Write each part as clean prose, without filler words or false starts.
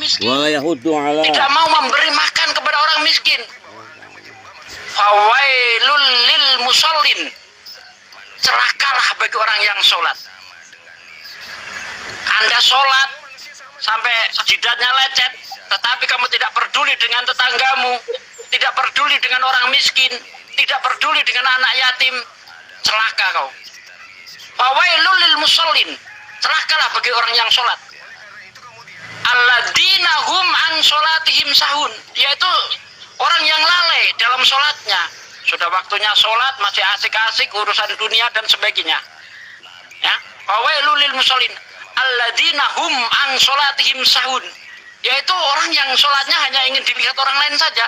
miskin, ala tidak mau memberi makan kepada orang miskin. Fawailul lil musallin, celakalah bagi orang yang sholat. Anda sholat sampai jidatnya lecet, tetapi kamu tidak peduli dengan tetanggamu, tidak peduli dengan orang miskin, tidak peduli dengan anak yatim, celaka kau. Fawailul lil musallin, celakalah bagi orang yang sholat. Alladzina hum an sholatihim sahun, yaitu orang yang lalai dalam sholatnya. Sudah waktunya sholat masih asik-asik urusan dunia dan sebagainya. Ya, fawailul lil musallin alladzina hum an sholatihim sahun, yaitu orang yang sholatnya hanya ingin dilihat orang lain saja.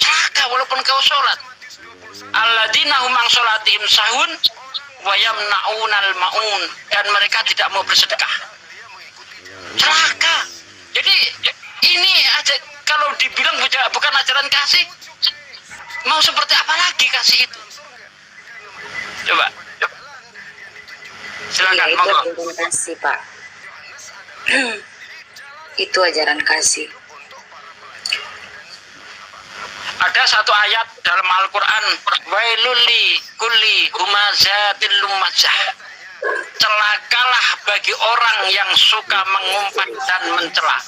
Celaka walaupun kau sholat. Alladzina hum an sholatihim sahun wa yamna'unal ma'un, dan mereka tidak mau bersedekah. Celaka. Jadi ini aja, kalau dibilang bukan ajaran kasih, mau seperti apa lagi kasih itu? Coba. Silakan, ya, itu monggo. ajaran kasih, Pak. Itu ajaran kasih. Ada satu ayat dalam Al-Quran, wailul li kulli humazatil lumazah, celakalah bagi orang yang suka mengumpat dan mencela.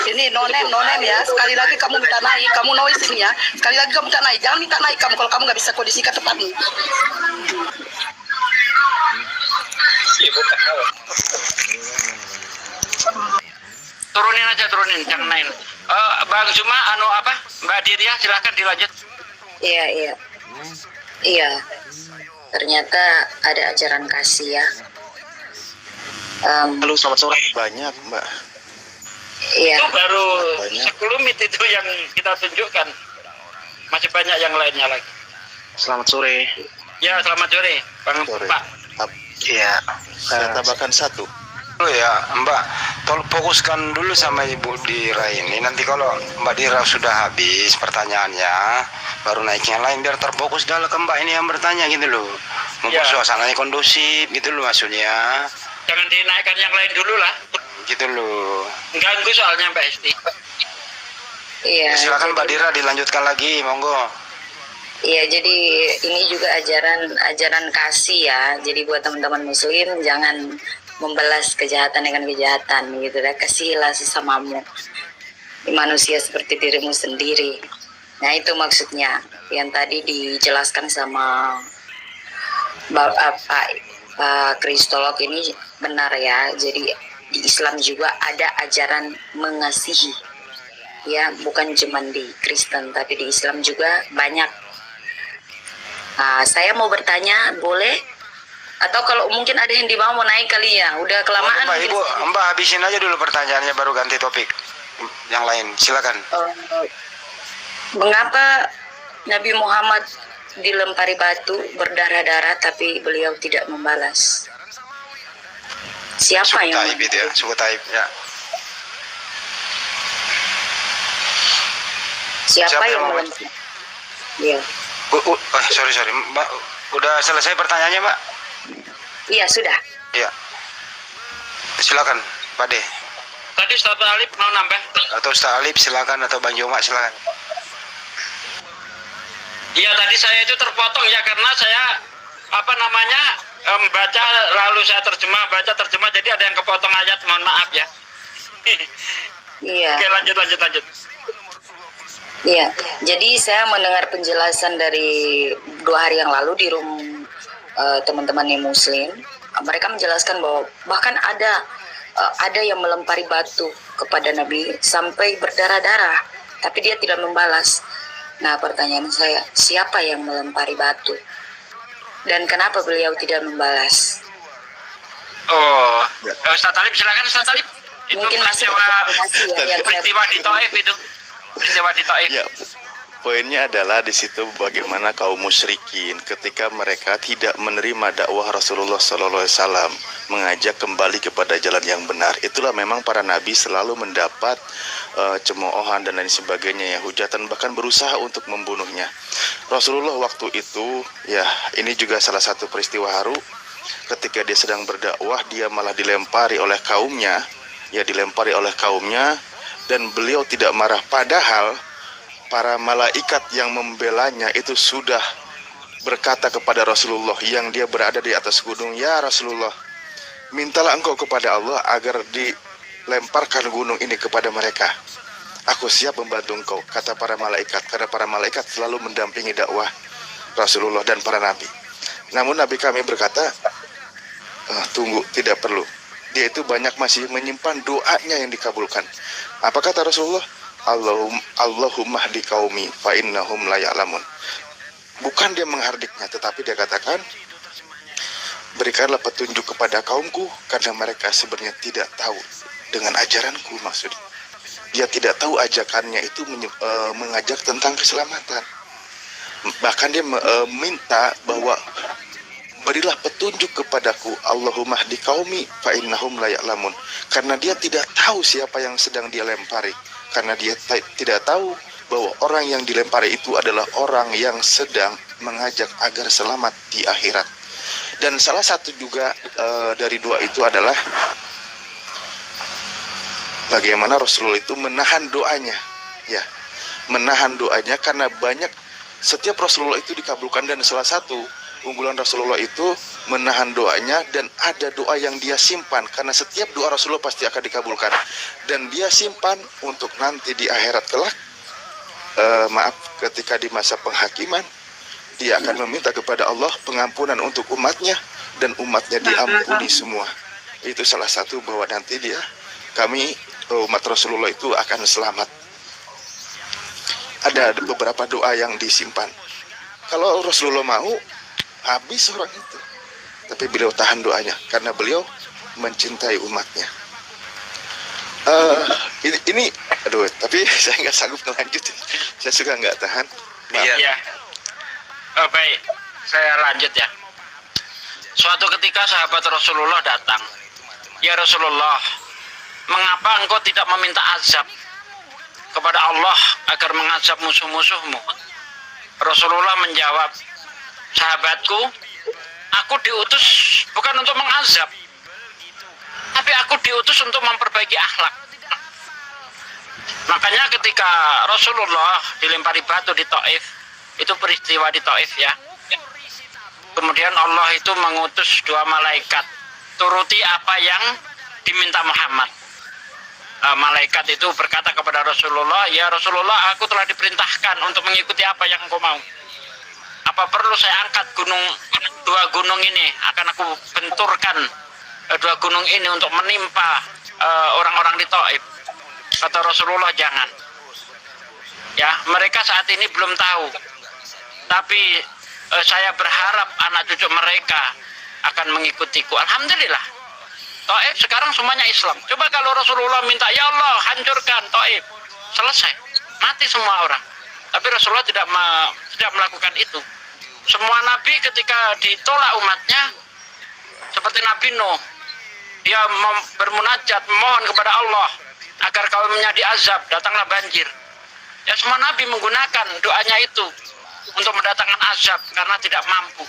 Ini nonem ya, sekali lagi kamu minta naik, kamu noise ini ya, sekali lagi kamu minta naik, jangan minta naik kamu kalau kamu nggak bisa kondisikan tepat nih. Turunin aja, turunin, jangan naik. Bang Zuma, Mbak Diria, silahkan dilanjut. Iya. Ternyata ada ajaran kasih ya. Halo, selamat sore. Banyak, Mbak. Iya. Itu baru 10 menit itu yang kita tunjukkan. Masih banyak yang lainnya lagi. Selamat sore. Ya, selamat sore, Bang Sore. Pak. Iya. Saya tambahkan satu. Dulu ya Mbak, tolong fokuskan dulu sama Ibu Dira ini. Nanti kalau Mbak Dira sudah habis pertanyaannya, baru naik yang lain biar terfokus dalam ke Mbak ini yang bertanya gitu loh. Mumpung suasananya kondusif gitu loh maksudnya. Jangan dinaikkan yang lain dulu lah. Gitu loh. Ganggu soalnya Mbak Esti. Iya. Silakan Mbak Dira dilanjutkan lagi, monggo. Iya, jadi ini juga ajaran kasih ya. Jadi buat teman-teman muslim, jangan membalas kejahatan dengan kejahatan gitu ya. Kasihilah sesamamu, manusia seperti dirimu sendiri. Nah, itu maksudnya yang tadi dijelaskan sama Pak Kristolog ini benar ya. Jadi di Islam juga ada ajaran mengasihi ya, bukan cuma di Kristen tapi di Islam juga banyak. Saya mau bertanya, boleh? Atau kalau mungkin ada yang di bawah mau naik kali ya, udah kelamaan. Mbak, Ibu, Mbak habisin aja dulu pertanyaannya baru ganti topik yang lain, silakan. Mengapa Nabi Muhammad dilempari batu berdarah-darah tapi beliau tidak membalas? Siapa Suku yang Taib itu ya, suku Taib ya. Siapa yang mau? melempari? Iya. Sorry Mbak, udah selesai pertanyaannya Mbak? Iya, sudah. Iya. Silakan Pak De. Tadi Ustaz Alif mau nambah? Atau Ustaz Alif silakan, atau Bang Joma silakan. Iya, tadi saya itu terpotong ya karena saya baca lalu saya baca terjemah jadi ada yang kepotong ayat, mohon maaf ya. Iya. Oke, lanjut. Iya, jadi saya mendengar penjelasan dari 2 hari yang lalu di room teman-teman yang muslim. Mereka menjelaskan bahwa bahkan ada yang melempari batu kepada Nabi sampai berdarah-darah, tapi dia tidak membalas. Nah, pertanyaan saya, siapa yang melempari batu? Dan kenapa beliau tidak membalas? Ustaz Talib, silakan Ustaz Talib. Itu Mungkin masih peristiwa di Taif itu. Peristiwa di Taif. Ya, poinnya adalah di situ bagaimana kaum musyrikin ketika mereka tidak menerima dakwah Rasulullah SAW mengajak kembali kepada jalan yang benar. Itulah memang para nabi selalu mendapat cemoohan dan lain sebagainya ya, hujatan, bahkan berusaha untuk membunuhnya. Rasulullah waktu itu ya, ini juga salah satu peristiwa haru ketika dia sedang berdakwah dia malah dilempari oleh kaumnya, dan beliau tidak marah, padahal para malaikat yang membelanya itu sudah berkata kepada Rasulullah yang dia berada di atas gunung, "Ya Rasulullah, mintalah engkau kepada Allah agar dilemparkan gunung ini kepada mereka. Aku siap membantu engkau," kata para malaikat, karena para malaikat selalu mendampingi dakwah Rasulullah dan para nabi. Namun nabi kami berkata, tunggu, tidak perlu. Dia itu banyak masih menyimpan doanya yang dikabulkan. Apa kata Rasulullah? Allahumma hdi qaumi fa innahum la ya'lamun. Bukan dia menghardiknya, tetapi dia katakan, berikanlah petunjuk kepada kaumku karena mereka sebenarnya tidak tahu dengan ajaranku. Maksudnya dia tidak tahu ajakannya itu mengajak tentang keselamatan. Bahkan dia minta bahwa berilah petunjuk kepadaku, Allahumma hdi qaumi fa innahum la ya'lamun, karena dia tidak tahu siapa yang sedang dia lempari, karena dia tidak tahu bahwa orang yang dilempari itu adalah orang yang sedang mengajak agar selamat di akhirat. Dan salah satu juga dari dua itu adalah bagaimana Rasulullah itu menahan doanya, ya, menahan doanya, karena banyak setiap Rasulullah itu dikabulkan, dan salah satu unggulan Rasulullah itu menahan doanya, dan ada doa yang dia simpan, karena setiap doa Rasulullah pasti akan dikabulkan, dan dia simpan untuk nanti di akhirat kelak. Ketika di masa penghakiman dia akan meminta kepada Allah pengampunan untuk umatnya, dan umatnya diampuni semua. Itu salah satu bahwa nanti kami umat Rasulullah itu akan selamat. Ada beberapa doa yang disimpan. Kalau Rasulullah mau, habis orang itu, tapi beliau tahan doanya karena beliau mencintai umatnya. Ini aduh, tapi saya nggak sanggup melanjutin. Saya suka nggak tahan. Iya. Baik, saya lanjut ya. Suatu ketika sahabat Rasulullah datang. "Ya Rasulullah, mengapa engkau tidak meminta azab kepada Allah agar mengazab musuh-musuhmu?" Rasulullah menjawab, "Sahabatku, aku diutus bukan untuk mengazab, tapi aku diutus untuk memperbaiki akhlak." Makanya ketika Rasulullah dilempari batu di Taif, itu peristiwa di Taif ya, kemudian Allah itu mengutus 2 malaikat, turuti apa yang diminta Muhammad. Malaikat itu berkata kepada Rasulullah, "Ya Rasulullah, aku telah diperintahkan untuk mengikuti apa yang engkau mau. Apa perlu saya angkat 2 gunung ini, akan aku benturkan 2 gunung ini untuk menimpa orang-orang di Taif?" Kata Rasulullah, "Jangan. Ya, mereka saat ini belum tahu, tapi saya berharap anak cucu mereka akan mengikutiku." Alhamdulillah, Taif sekarang semuanya Islam. Coba kalau Rasulullah minta, "Ya Allah, hancurkan Taif," selesai, mati semua orang. Tapi Rasulullah tidak melakukan itu. Semua nabi ketika ditolak umatnya, seperti Nabi Nuh, dia bermunajat, memohon kepada Allah agar kaumnya diazab, datanglah banjir. Ya, semua nabi menggunakan doanya itu untuk mendatangkan azab karena tidak mampu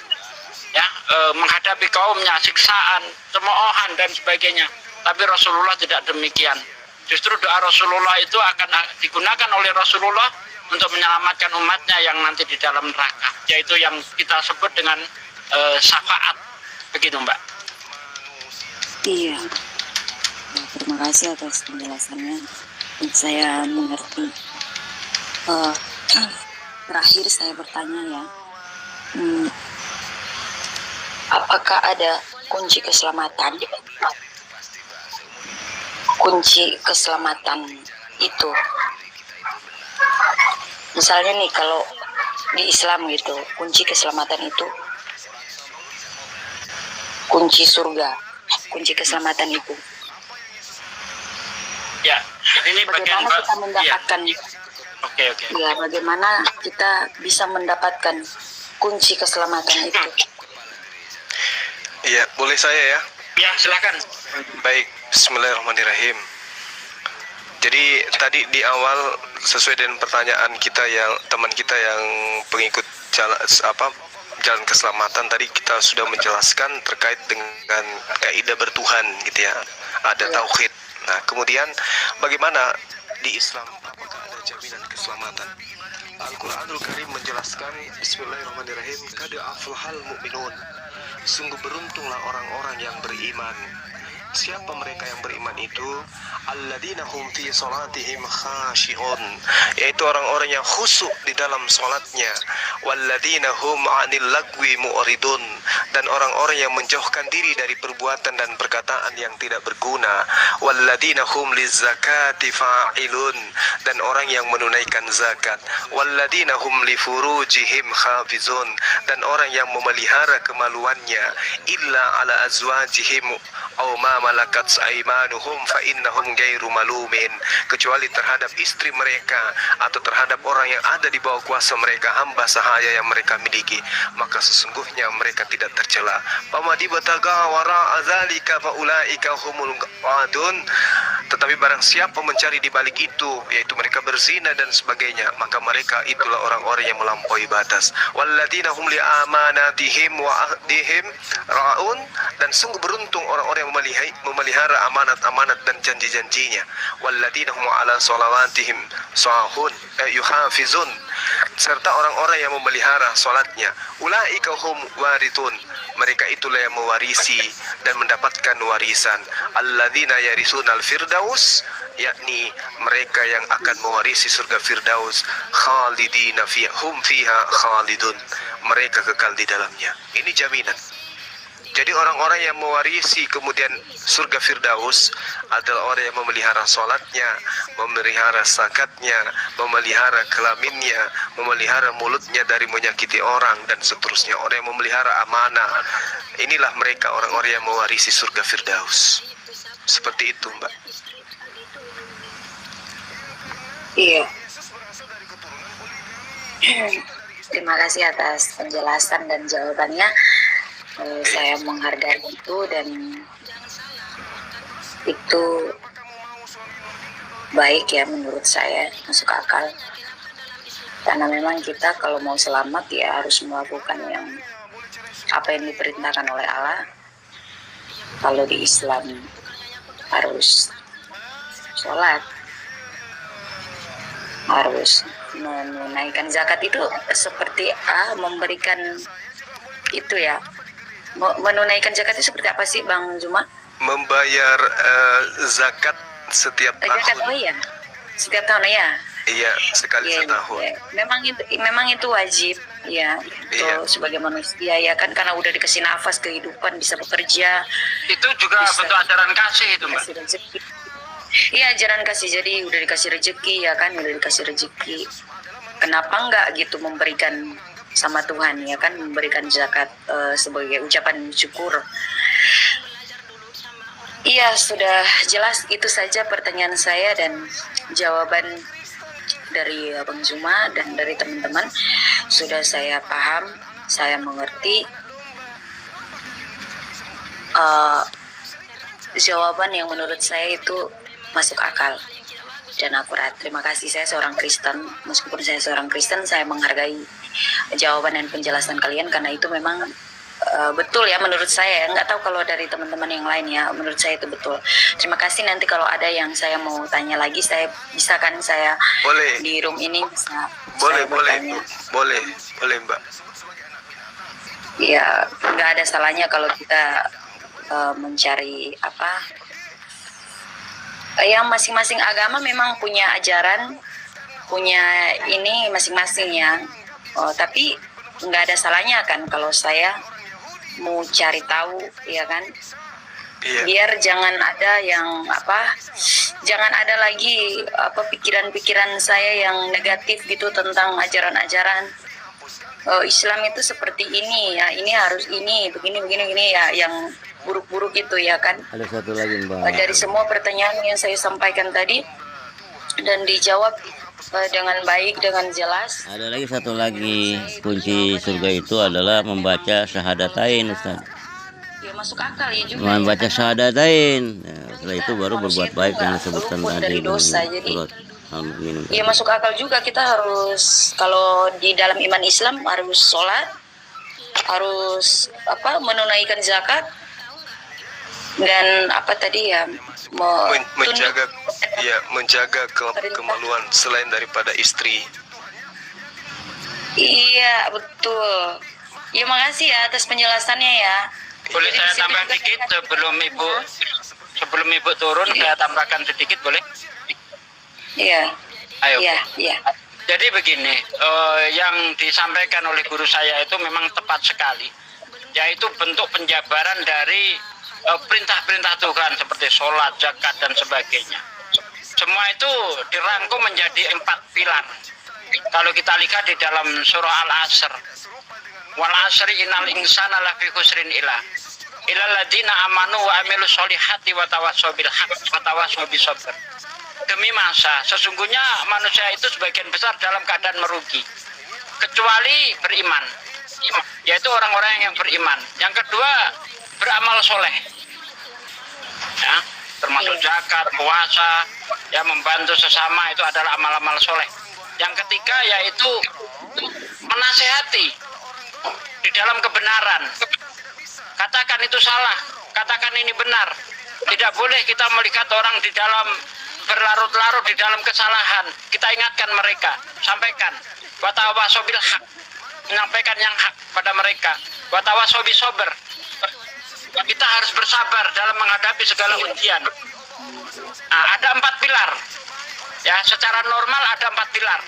ya menghadapi kaumnya, siksaan, cemoohan dan sebagainya. Tapi Rasulullah tidak demikian. Justru doa Rasulullah itu akan digunakan oleh Rasulullah untuk menyelamatkan umatnya yang nanti di dalam neraka, yaitu yang kita sebut dengan syafaat. Begitu, Mbak. Iya. Terima kasih atas penjelasannya. Saya mengerti. Terakhir saya bertanya ya, apakah ada kunci keselamatan? Kunci keselamatan itu, misalnya nih kalau di Islam gitu, kunci keselamatan itu, kunci surga, kunci keselamatan itu. Ya, ini bagian bagaimana kita mendapatkan? Oke. Ya, bagaimana kita bisa mendapatkan kunci keselamatan itu? Iya, boleh saya ya? Ya, silakan. Baik, bismillahirrahmanirrahim. Jadi tadi di awal sesuai dengan pertanyaan kita yang teman kita yang pengikut jalan keselamatan tadi kita sudah menjelaskan terkait dengan kaidah bertuhan gitu ya. Ada tauhid. Nah, kemudian bagaimana di Islam, apakah ada jaminan keselamatan? Al-Quranul Karim menjelaskan, Bismillahirrahmanirrahim, kada aflahal mu'minun, sungguh beruntunglah orang-orang yang beriman. Siapa mereka yang beriman itu? Alladzina hum fi salatihim khashi'un, yaitu orang-orang yang khusyuk di dalam salatnya. Walladzina hum 'anil lagwi mu'ridun, dan orang-orang yang menjauhkan diri dari perbuatan dan perkataan yang tidak berguna. Walladzina hum lizzakati fa'ilun, dan orang yang menunaikan zakat. Walladzina hum li furujihim hafizun, dan orang yang memelihara kemaluannya. Illa ala azwajihim aw ma malakat aimanuhum fa innahum ghairu malumin, kecuali terhadap istri mereka atau terhadap orang yang ada di bawah kuasa mereka, hamba sahaya yang mereka miliki, maka sesungguhnya mereka tidak tercela. Pamadi bataga wara azalika fa ulaika humul ghadun, tetapi barang siapa mencari di balik itu, yaitu mereka berzina dan sebagainya, maka mereka itulah orang-orang yang melampaui batas. Walladzina hum li amanatihim wa ahdihim raun, dan sungguh beruntung orang-orang yang memelihara amanat-amanat dan janji-janjinya. Walladzina hum ala sholawatihim sahun yuhafizun, serta orang-orang yang memelihara salatnya. Ulaika hum warithun, mereka itulah yang mewarisi dan mendapatkan warisan. Alladzina yarisunal firdaus, yakni mereka yang akan mewarisi surga Firdaus. Khalidina fiha hum fiha khalidun, mereka kekal di dalamnya. Ini jaminan. Jadi orang-orang yang mewarisi kemudian surga Firdaus adalah orang yang memelihara sholatnya, memelihara zakatnya, memelihara kelaminnya, memelihara mulutnya dari menyakiti orang, dan seterusnya. Orang yang memelihara amanah, inilah mereka orang-orang yang mewarisi surga Firdaus. Seperti itu, Mbak. Iya. Terima kasih atas penjelasan dan jawabannya. Saya menghargai itu, dan itu baik ya menurut saya, masuk akal. Karena memang kita kalau mau selamat ya harus melakukan yang apa yang diperintahkan oleh Allah. Kalau di Islam harus sholat, harus menunaikan zakat, itu seperti memberikan itu ya. Menunaikan zakat itu seperti apa sih Bang Juma? Membayar zakat setiap tahun. Zakat, oh iya, setiap tahun ya. Iya, sekali setahun. Ya. Memang itu wajib ya, untuk sebagai manusia ya kan, karena udah dikasih nafas kehidupan, bisa bekerja. Itu juga bentuk ajaran kasih itu, Mbak. Iya, ajaran kasih. Jadi udah dikasih rezeki ya kan, udah dikasih rezeki. Kenapa enggak gitu memberikan sama Tuhan ya kan, memberikan zakat sebagai ucapan syukur. Iya, sudah jelas. Itu saja pertanyaan saya, dan jawaban dari Bang Zuma dan dari teman-teman sudah saya paham, saya mengerti. Jawaban yang menurut saya itu masuk akal dan akurat. Terima kasih. Saya seorang Kristen. Meskipun saya seorang Kristen, saya menghargai jawaban dan penjelasan kalian, karena itu memang betul ya menurut saya. Nggak tahu kalau dari teman-teman yang lain ya, menurut saya itu betul. Terima kasih. Nanti kalau ada yang saya mau tanya lagi, saya bisa kan, saya boleh di room ini bisa. Boleh Mbak. Ya, nggak ada salahnya kalau kita mencari apa. Yang masing-masing agama memang punya ajaran, punya ini masing-masingnya. Tapi nggak ada salahnya kan kalau saya mau cari tahu, ya kan? Iya. Biar jangan ada yang jangan ada lagi pikiran-pikiran saya yang negatif gitu tentang ajaran-ajaran Islam itu seperti ini ya, ini harus ini begini ya, yang buruk-buruk itu ya kan. Ada satu lagi Mbak. Dari semua pertanyaan yang saya sampaikan tadi dan dijawab dengan baik, dengan jelas. Ada lagi satu lagi, kunci surga itu adalah membaca syahadatain, Ustaz. Ya masuk akal ya juga. Membaca syahadatain. Setelah itu baru berbuat baik yang disebutkan tadi. Dari dosa, jadi ya masuk akal juga. Kita harus, kalau di dalam iman Islam harus sholat, harus menunaikan zakat dan apa tadi ya menjaga kemaluan selain daripada istri. Iya betul. Ya makasih ya atas penjelasannya ya. Boleh Jadi saya di situ tambah juga dikit kita- sebelum ibu turun, saya tambahkan sedikit boleh? Iya. Ayo. Iya. Jadi begini, yang disampaikan oleh guru saya itu memang tepat sekali, yaitu bentuk penjabaran dari perintah-perintah Tuhan seperti sholat, zakat, dan sebagainya. Semua itu dirangkum menjadi 4 pilar. Kalau kita lihat di dalam surah Al-Asr, wal asri innal insana lafi khusrin ilal ladina amanu wa amilus solihati wa tawassaw bil haq wa tawassaw bis sabr. Demi masa, sesungguhnya manusia itu sebagian besar dalam keadaan merugi, kecuali beriman, yaitu orang-orang yang beriman. Yang kedua, beramal soleh, ya, termasuk zakat, puasa, ya, membantu sesama, itu adalah amal-amal soleh. Yang ketiga yaitu menasehati di dalam kebenaran. Katakan itu salah, katakan ini benar. Tidak boleh kita melihat orang di dalam berlarut-larut di dalam kesalahan. Kita ingatkan mereka, sampaikan. Wa tawassaw bil haq, menyampaikan yang hak pada mereka. Wa tawassaw bis sabr. Kita harus bersabar dalam menghadapi segala ujian. Nah, ada 4 pilar. Ya, secara normal ada 4 pilar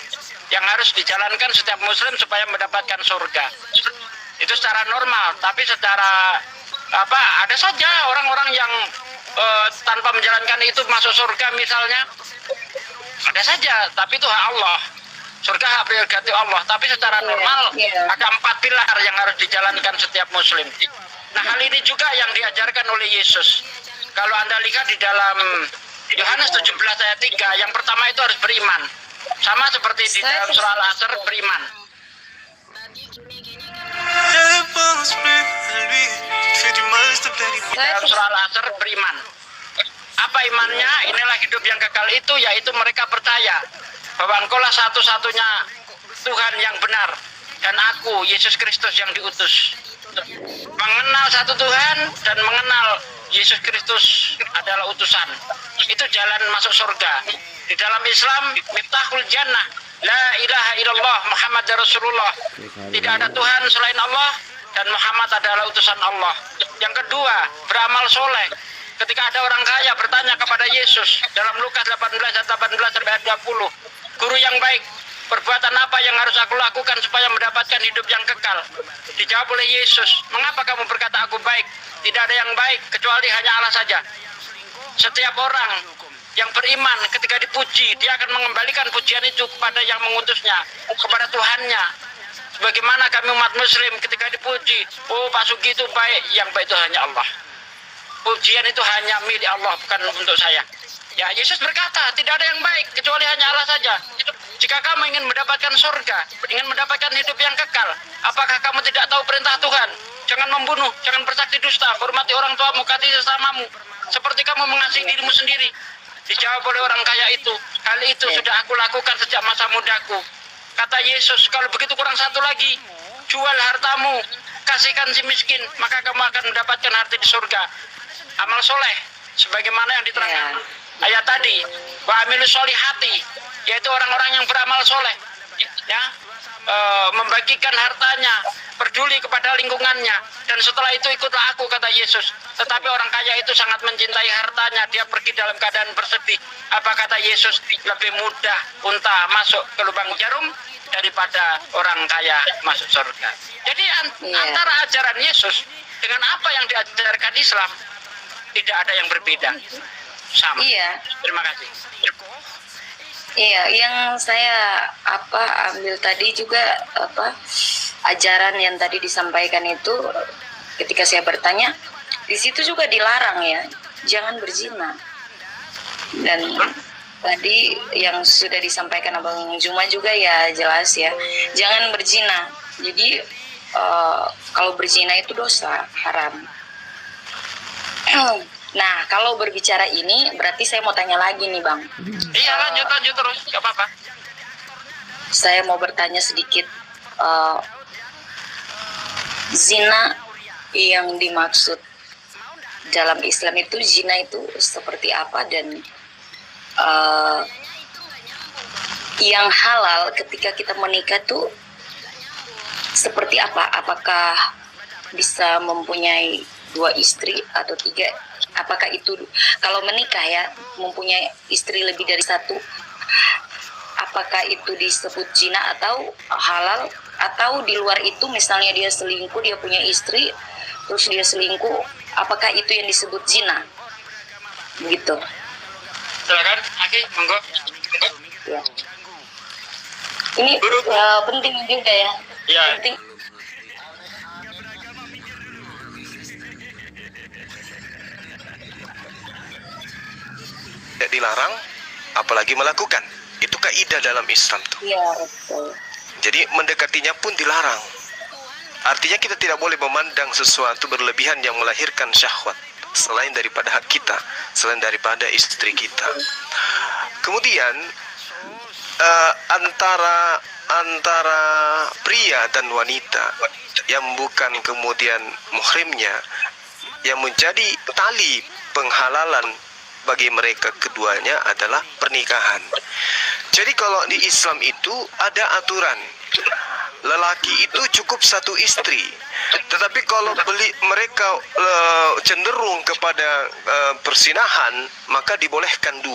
yang harus dijalankan setiap muslim supaya mendapatkan surga. Itu secara normal, tapi secara ada saja orang-orang yang tanpa menjalankan itu masuk surga misalnya. Ada saja, tapi itu hak Allah. Surga hak prerogatif Allah, tapi secara normal ada 4 pilar yang harus dijalankan setiap muslim. Nah, hal ini juga yang diajarkan oleh Yesus. Kalau Anda lihat di dalam Yohanes 17 ayat 3, yang pertama itu harus beriman. Sama seperti di dalam surah Al-Asr, beriman. Dalam surah Al-Asr, beriman. Apa imannya? Inilah hidup yang kekal itu, yaitu mereka percaya bahwa Engkaulah satu-satunya Tuhan yang benar, dan aku, Yesus Kristus yang diutus. Mengenal satu Tuhan dan mengenal Yesus Kristus adalah utusan. Itu jalan masuk surga. Di dalam Islam, miftahul jannah, la ilaha illallah Muhammad Rasulullah. Tidak ada Tuhan selain Allah dan Muhammad adalah utusan Allah. Yang kedua, beramal soleh. Ketika ada orang kaya bertanya kepada Yesus dalam Lukas 18 ayat 18 sampai 20, guru yang baik, perbuatan apa yang harus aku lakukan supaya mendapatkan hidup yang kekal? Dijawab oleh Yesus, mengapa kamu berkata aku baik? Tidak ada yang baik kecuali hanya Allah saja. Setiap orang yang beriman ketika dipuji, dia akan mengembalikan pujian itu kepada yang mengutusnya, kepada Tuhannya. Sebagaimana kami umat muslim ketika dipuji, oh Pak Sugi itu baik, yang baik itu hanya Allah. Pujian itu hanya milik Allah, bukan untuk saya. Ya, Yesus berkata, tidak ada yang baik kecuali hanya Allah saja. Jika kamu ingin mendapatkan surga, ingin mendapatkan hidup yang kekal, apakah kamu tidak tahu perintah Tuhan? Jangan membunuh, jangan bersaksi dusta, hormati orang tuamu, kasihi sesamamu, seperti kamu mengasihi dirimu sendiri. Dijawab oleh orang kaya itu, hal itu sudah aku lakukan sejak masa mudaku. Kata Yesus, kalau begitu kurang satu lagi, jual hartamu, kasihkan si miskin, maka kamu akan mendapatkan harta di surga. Amal soleh, sebagaimana yang diterangkan ayat tadi, wa amilus solihati, yaitu orang-orang yang beramal soleh, ya, membagikan hartanya, peduli kepada lingkungannya, dan setelah itu ikutlah aku, kata Yesus. Tetapi orang kaya itu sangat mencintai hartanya, dia pergi dalam keadaan bersedih. Apa kata Yesus? Lebih mudah unta masuk ke lubang jarum daripada orang kaya masuk surga. Jadi antara ajaran Yesus dengan apa yang diajarkan Islam tidak ada yang berbeda, sama. Iya. Terima kasih. Iya, yang saya ambil tadi juga ajaran yang tadi disampaikan itu, ketika saya bertanya, di situ juga dilarang ya, jangan berzina. Dan tadi yang sudah disampaikan Abang Juma juga ya jelas ya, jangan berzina. Jadi kalau berzina itu dosa, haram. Nah, kalau berbicara ini berarti saya mau tanya lagi nih Bang. Iya, lanjut terus, gak apa-apa. Saya mau bertanya sedikit. Zina yang dimaksud dalam Islam itu, zina itu seperti apa, dan yang halal ketika kita menikah tuh seperti apa? Apakah bisa mempunyai 2 istri atau 3? Apakah itu kalau menikah ya, mempunyai istri lebih dari 1, apakah itu disebut zina atau halal? Atau di luar itu, misalnya dia selingkuh, dia punya istri terus dia selingkuh, apakah itu yang disebut zina? Begitu. Silakan, Aki, monggo. Ya. Ini penting juga ya. Ya. Penting. Tidak dilarang, apalagi melakukan. Itu kaidah dalam Islam tuh. Iya, betul. Jadi mendekatinya pun dilarang. Artinya kita tidak boleh memandang sesuatu berlebihan yang melahirkan syahwat selain daripada hak kita, selain daripada istri kita. Kemudian antara pria dan wanita yang bukan kemudian muhrimnya, yang menjadi tali penghalalan bagi mereka keduanya adalah pernikahan. Jadi kalau di Islam itu ada aturan, lelaki itu cukup 1 istri. Tetapi kalau mereka cenderung kepada persinahan, maka dibolehkan 2.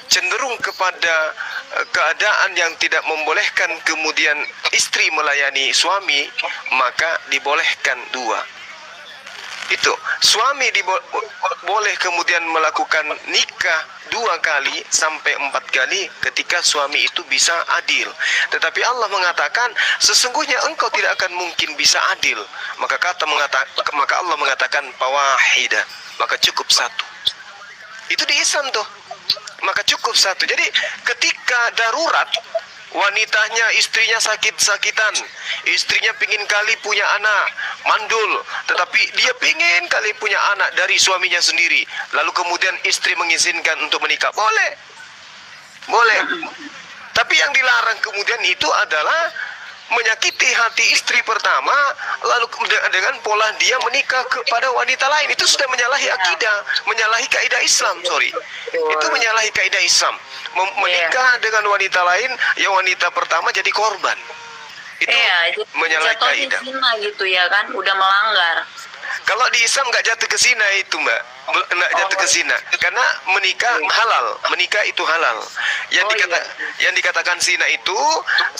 Cenderung kepada keadaan yang tidak membolehkan kemudian istri melayani suami, maka dibolehkan 2. Itu suami boleh kemudian melakukan nikah 2 kali sampai 4 kali ketika suami itu bisa adil. Tetapi Allah mengatakan sesungguhnya engkau tidak akan mungkin bisa adil. Maka Allah mengatakan fawahidah, maka cukup 1. Itu di Islam tuh. Maka cukup 1. Jadi ketika darurat, wanitanya, istrinya sakit-sakitan, istrinya pingin kali punya anak, mandul, tetapi dia pingin kali punya anak dari suaminya sendiri, lalu kemudian istri mengizinkan untuk menikah, boleh. Tapi yang dilarang kemudian itu adalah menyakiti hati istri pertama, lalu dengan pola dia menikah kepada wanita lain. Itu sudah menyalahi akidah, menyalahi kaidah Islam, itu menyalahi kaidah Islam. Menikah dengan wanita lain, yang wanita pertama jadi korban. Itu menyalahi kaidah. Gitu ya kan, udah melanggar. Kalau di Islam nggak jatuh ke zina itu, Mbak. Nggak jatuh ke zina. Karena menikah halal. Menikah itu halal. Yang dikatakan zina itu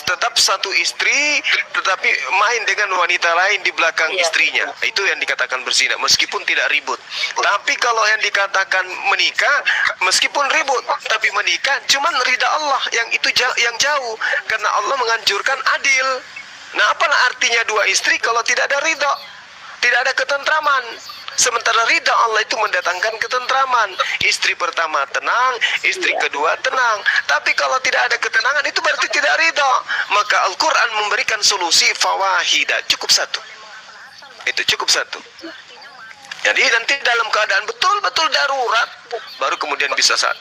tetap 1 istri, tetapi main dengan wanita lain di belakang istrinya. Itu yang dikatakan berzina, meskipun tidak ribut. Tapi kalau yang dikatakan menikah, meskipun ribut, tapi menikah, cuman ridha Allah yang itu yang jauh. Karena Allah menganjurkan adil. Nah, apalah artinya 2 istri kalau tidak ada ridha? Tidak ada ketentraman. Sementara ridha Allah itu mendatangkan ketentraman. Istri pertama tenang, istri kedua tenang. Tapi kalau tidak ada ketenangan, itu berarti tidak ridha. Maka Al-Quran memberikan solusi fawahidah, cukup 1. Itu cukup 1. Jadi nanti dalam keadaan betul-betul darurat, baru kemudian bisa 2,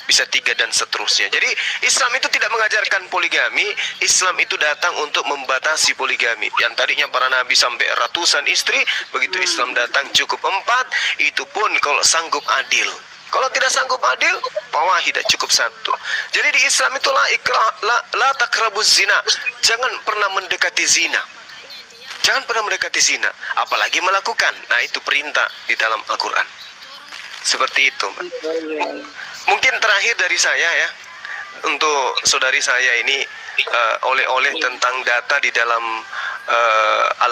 bisa 3 dan seterusnya. Jadi Islam itu tidak mengajarkan poligami. Islam itu datang untuk membatasi poligami. Yang tadinya para nabi sampai ratusan istri, begitu Islam datang cukup 4. Itu pun kalau sanggup adil. Kalau tidak sanggup adil, fawahidah, cukup 1. Jadi di Islam itu la takrabuz zina. Jangan pernah mendekati zina. Jangan pernah mendekati zina, apalagi melakukan. Nah, itu perintah di dalam Al-Quran. Seperti itu, Mbak. Mungkin terakhir dari saya ya, untuk saudari saya ini, oleh-oleh tentang data di dalam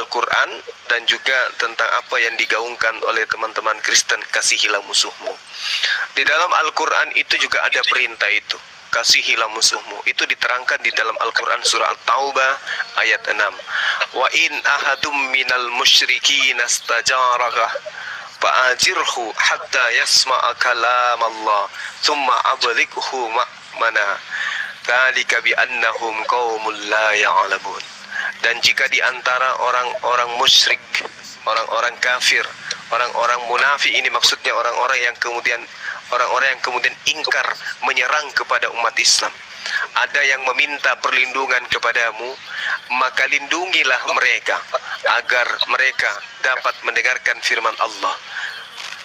Al-Quran, dan juga tentang apa yang digaungkan oleh teman-teman Kristen, kasihilah musuhmu. Di dalam Al-Quran itu juga ada perintah itu, kasihilah musuhmu. Itu diterangkan di dalam Al-Quran surah At-Taubah ayat 6. Wa in ahadum minal musyrikin astajaraka fa'ajirhu hatta yasma'a kalam Allah thumma ablighu ma'mana dzalika bi annahum qaumul la ya'lamun. Dan jika di antara orang-orang musyrik, orang-orang kafir, orang-orang munafik, ini maksudnya orang-orang yang kemudian ingkar, menyerang kepada umat Islam, ada yang meminta perlindungan kepadamu, maka lindungilah mereka agar mereka dapat mendengarkan firman Allah.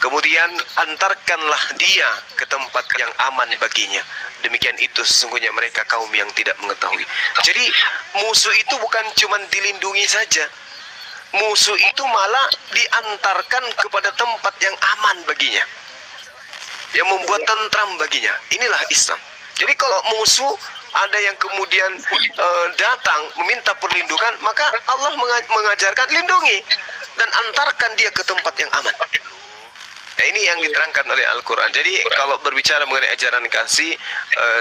Kemudian antarkanlah dia ke tempat yang aman baginya. Demikian itu sesungguhnya mereka kaum yang tidak mengetahui. Jadi musuh itu bukan cuma dilindungi saja. Musuh itu malah diantarkan kepada tempat yang aman baginya, yang membuat tentram baginya. Inilah Islam. Jadi kalau musuh ada yang kemudian datang meminta perlindungan, maka Allah mengajarkan lindungi dan antarkan dia ke tempat yang aman. Nah, ini yang diterangkan oleh Al-Quran. Jadi kalau berbicara mengenai ajaran kasih,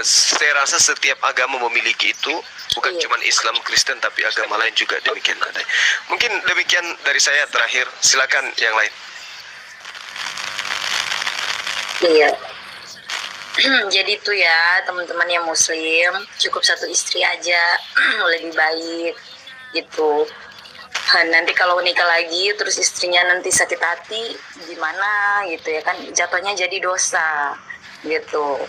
saya rasa setiap agama memiliki itu. Bukan cuma Islam, Kristen, tapi agama lain juga demikian ada. Mungkin demikian dari saya terakhir. Silakan yang lain. Iya. Jadi tuh ya teman-teman yang muslim, cukup satu istri aja lebih baik gitu. Nanti kalau nikah lagi terus istrinya nanti sakit hati gimana gitu ya kan, jatuhnya jadi dosa gitu.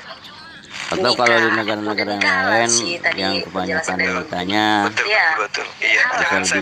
Atau kalau di negara-negara yang lain sih, tadi yang kebanyakan penjelasan dari wanitanya Betul, Iya. betul. Iya,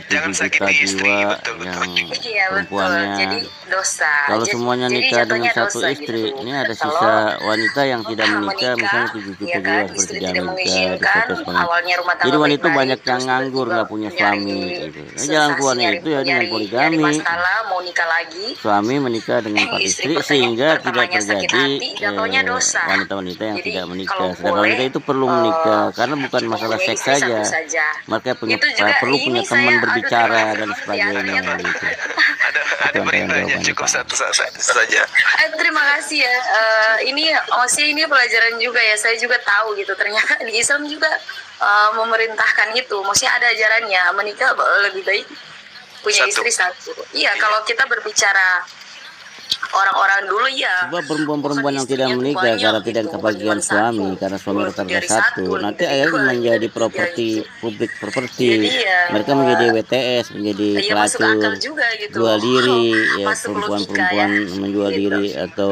jangan sakiti istri, betul, betul. yang Iya betul, perempuannya. jadi dosa. Kalau semuanya Jadi nikah dengan jatuhnya satu dosa istri, gitu. ini ada Kalau sisa wanita yang tidak menikah, misalnya 7 ya juta kan, jiwa seperti istri di tidak Amerika, di mengizinkan, suatu Spanyol. awalnya rumah tangga Jadi wanita baik-baik, banyak yang terus nganggur, tiba-tiba nggak punya suami. Gitu. Nah, jalan keluarnya itu ya dengan nyari poligami. masalah, mau nikah lagi, Suami menikah dengan 4 istri sehingga tidak pertamanya sakit terjadi hati, jatuhnya dosa. wanita-wanita yang Jadi, tidak menikah. kalau Sedangkan boleh, wanita itu perlu menikah karena bukan cuma masalah punya seks istri saja. satu saja. Mereka punya Itu juga perlu ini punya saya, teman aduh, berbicara terima dan kasih ya, sebagainya ternyata. gitu. Ada Itu beritanya, jawabannya, cukup Pak. satu saja. Terima kasih ya. Ini maksudnya ini pelajaran juga ya. Saya juga tahu gitu. Ternyata di Islam juga memerintahkan itu. Maksudnya ada ajarannya menikah lebih baik punya Satu. istri satu. Iya, kalau kita berbicara orang-orang dulu ya. Sebab perempuan-perempuan yang bukan tidak istrinya tuh menikah banyak karena tidak gitu, kebagian bukan cuma suami, satu. karena suami Lebih rata-rata dari satu, satu, nanti lebih akhirnya dari menjadi dua, properti ya gitu. publik properti. Jadi ya, Mereka menjadi WTS, menjadi iya, masuk akal pelacur, juga gitu. jual diri, ya Masuk logika perempuan-perempuan ya. menjual Gitu. diri atau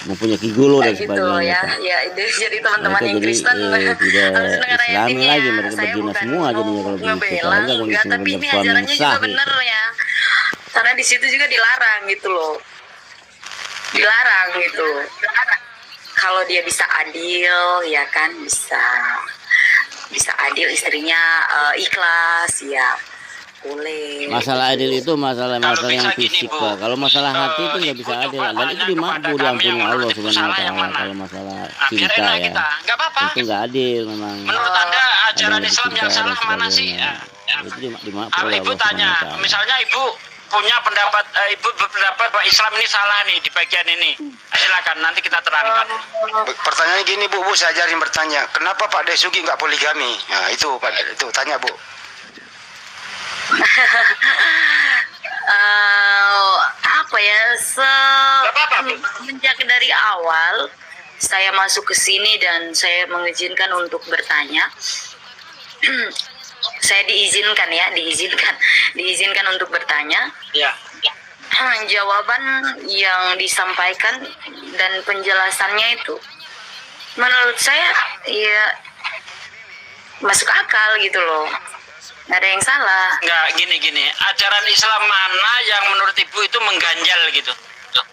mempunyai gigolo dan Kayak gitu sebagainya. ya. Pak. Ya, jadi teman-teman Mereka yang jadi Kristen tidak harus dengar ayat Islami ini lagi, ya. mereka Saya berzina bukan semua jadinya kalau begitu. ngebela, Kalau enggak enggak, kondisinya tapi benar ini suami yang ajarannya sah juga bener gitu. ya. Karena di situ juga dilarang gitu loh. Dilarang gitu. Kalau dia bisa adil ya kan, bisa adil, istrinya ikhlas ya boleh. Masalah adil itu masalah Kalau yang bisa gini, fisik, Bu. Pak. Kalau masalah hati itu nggak Ibu bisa tuh adil, dan itu bertanya dimampu kepada kami diampuni yang Allah menurut ibu Subhanahu wa salah yang taala. mana? Kalau masalah Nah, biar cinta enak ya, kita, nggak apa-apa. itu nggak adil memang. Menurut Anda ajaran lebih Islam yang cinta dan salah mana sih? sebagainya. Ya. Itu dimampu Kalau oleh ibu Allah tanya, Subhanahu wa taala. misalnya ibu punya pendapat, ibu berpendapat bahwa Islam ini salah nih di bagian ini. Silakan, nanti kita terangkan. Pertanyaannya gini Bu, saya ajarin bertanya, kenapa Pak Desuki nggak poligami? Nah itu Pak, itu tanya Bu. Apa ya, apa-apa, Bu. semenjak dari awal saya masuk ke sini dan saya mengizinkan untuk bertanya. Saya diizinkan untuk bertanya. Ya. Jawaban yang disampaikan dan penjelasannya itu menurut saya ya masuk akal gitu loh, nggak ada yang salah. Nggak, gini. Ajaran Islam mana yang menurut ibu itu mengganjal gitu?